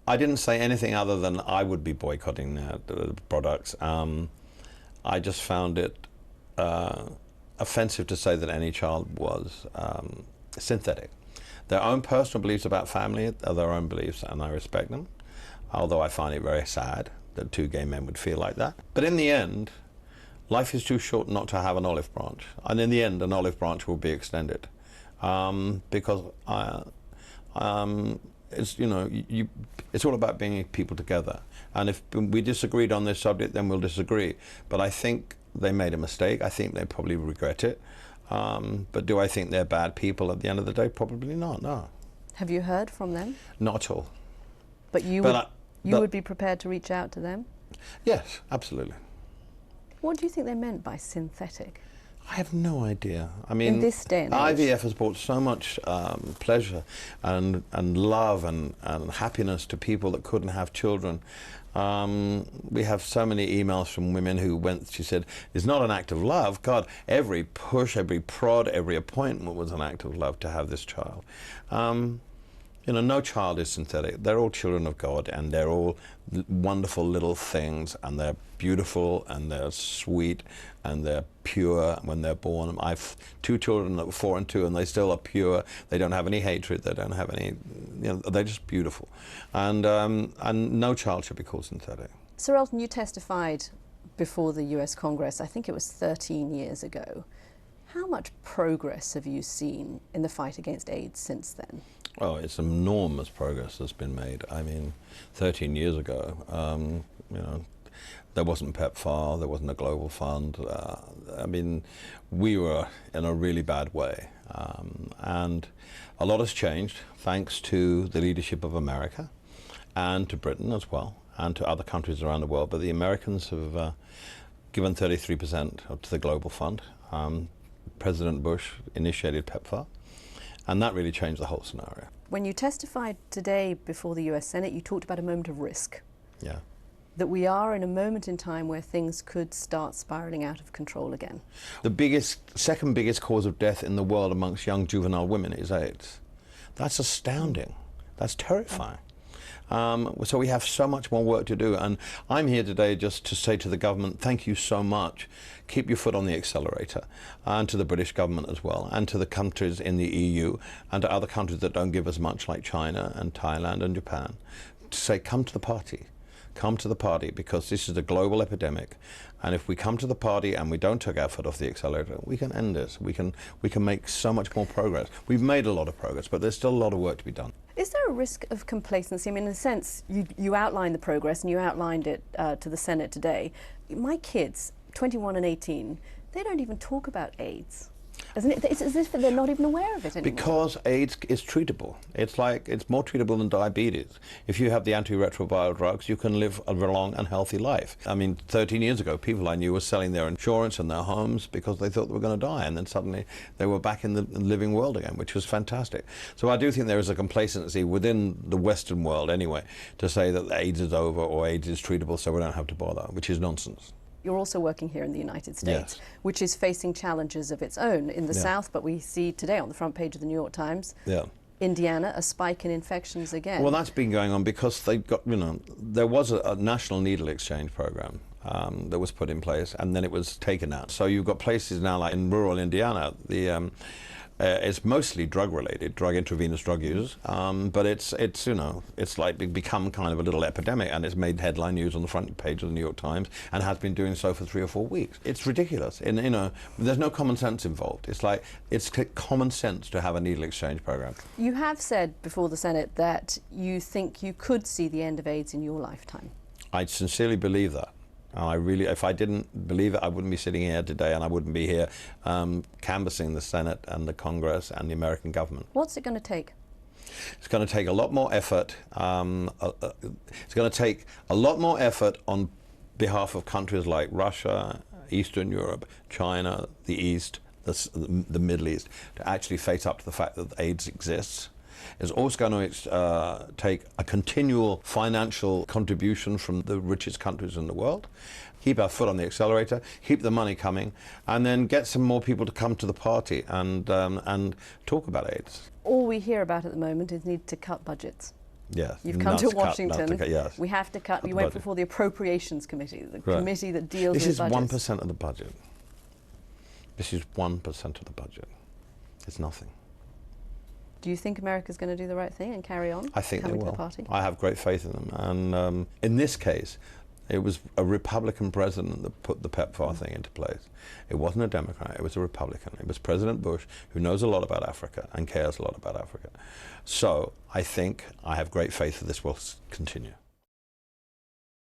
I didn't say anything other than I would be boycotting the products. I just found it offensive to say that any child was synthetic. Their own personal beliefs about family are their own beliefs, and I respect them, although I find it very sad that two gay men would feel like that. But in the end, life is too short not to have an olive branch, and in the end an olive branch will be extended, because it's, you know, it's all about bringing people together, and if we disagreed on this subject, then we'll disagree. But I think they made a mistake. I think they probably regret it. But do I think they're bad people at the end of the day? Probably not, no. Have you heard from them? Not at all. But you would be prepared to reach out to them? Yes, absolutely. What do you think they meant by synthetic? I have no idea. I mean, in this day and age, IVF has brought so much pleasure and love and happiness to people that couldn't have children. We have so many emails from women who went, she said, it's not an act of love. God, every push, every prod, every appointment was an act of love to have this child. You know, no child is synthetic. They're all children of God, and they're all wonderful little things, and they're beautiful, and they're sweet, and they're pure when they're born. I've two children that were 4 and 2, and they still are pure. They don't have any hatred. They don't have any, you know, they're just beautiful. And no child should be called synthetic. Sir Elton, you testified before the US Congress, I think it was 13 years ago. How much progress have you seen in the fight against AIDS since then? Oh, it's enormous progress that's been made. I mean, 13 years ago, you know, there wasn't PEPFAR, there wasn't a global fund. I mean, we were in a really bad way. And a lot has changed thanks to the leadership of America and to Britain as well, and to other countries around the world. But the Americans have given 33% to the global fund. President Bush initiated PEPFAR. And that really changed the whole scenario. When you testified today before the US Senate, you talked about a moment of risk. Yeah. That we are in a moment in time where things could start spiraling out of control again. The second biggest cause of death in the world amongst young juvenile women is AIDS. That's astounding. That's terrifying. So we have so much more work to do, and I'm here today just to say to the government, thank you so much. Keep your foot on the accelerator, and to the British government as well, and to the countries in the EU, and to other countries that don't give as much, like China and Thailand and Japan, to say, come to the party. Come to the party, because this is a global epidemic, and if we come to the party and we don't take our foot off the accelerator, we can end this. We can make so much more progress. We've made a lot of progress, but there's still a lot of work to be done. Is there a risk of complacency? I mean, in a sense, you outlined the progress, and you outlined it to the Senate today. My kids, 21 and 18, they don't even talk about AIDS. Isn't it? It's as if they're not even aware of it anymore. Because AIDS is treatable. It's more treatable than diabetes. If you have the antiretroviral drugs, you can live a long and healthy life. I mean, 13 years ago, people I knew were selling their insurance and their homes because they thought they were going to die, and then suddenly they were back in the living world again, which was fantastic. So I do think there is a complacency within the Western world anyway to say that AIDS is over or AIDS is treatable, so we don't have to bother, which is nonsense. You're also working here in the United States, yes, which is facing challenges of its own in the South, but we see today on the front page of the New York Times, Indiana, a spike in infections again. Well, that's been going on because they've got, you know, there was a national needle exchange program that was put in place, and then it was taken out. So you've got places now like in rural Indiana, it's mostly drug-related, intravenous drug use, but it's you know, it's like become kind of a little epidemic, and it's made headline news on the front page of the New York Times, and has been doing so for 3 or 4 weeks. It's ridiculous, and you know, there's no common sense involved. It's like it's common sense to have a needle exchange program. You have said before the Senate that you think you could see the end of AIDS in your lifetime. I sincerely believe that. I really, if I didn't believe it, I wouldn't be sitting here today, and I wouldn't be here canvassing the Senate and the Congress and the American government. What's it going to take? It's going to take a lot more effort. It's going to take a lot more effort on behalf of countries like Russia, Eastern Europe, China, the East, the Middle East, to actually face up to the fact that AIDS exists. It's also going to take a continual financial contribution from the richest countries in the world, keep our foot on the accelerator, keep the money coming, and then get some more people to come to the party and talk about AIDS. All we hear about at the moment is need to cut budgets. Yes. You've come to Washington. Yes. We have to cut. You went before the Appropriations Committee, the committee that deals with budgets. This is 1% of the budget. This is 1% of the budget. It's nothing. Do you think America's going to do the right thing and carry on? I think they will. To the party? I have great faith in them. And in this case, it was a Republican president that put the PEPFAR thing into place. It wasn't a Democrat, it was a Republican. It was President Bush, who knows a lot about Africa and cares a lot about Africa. So I think I have great faith that this will continue.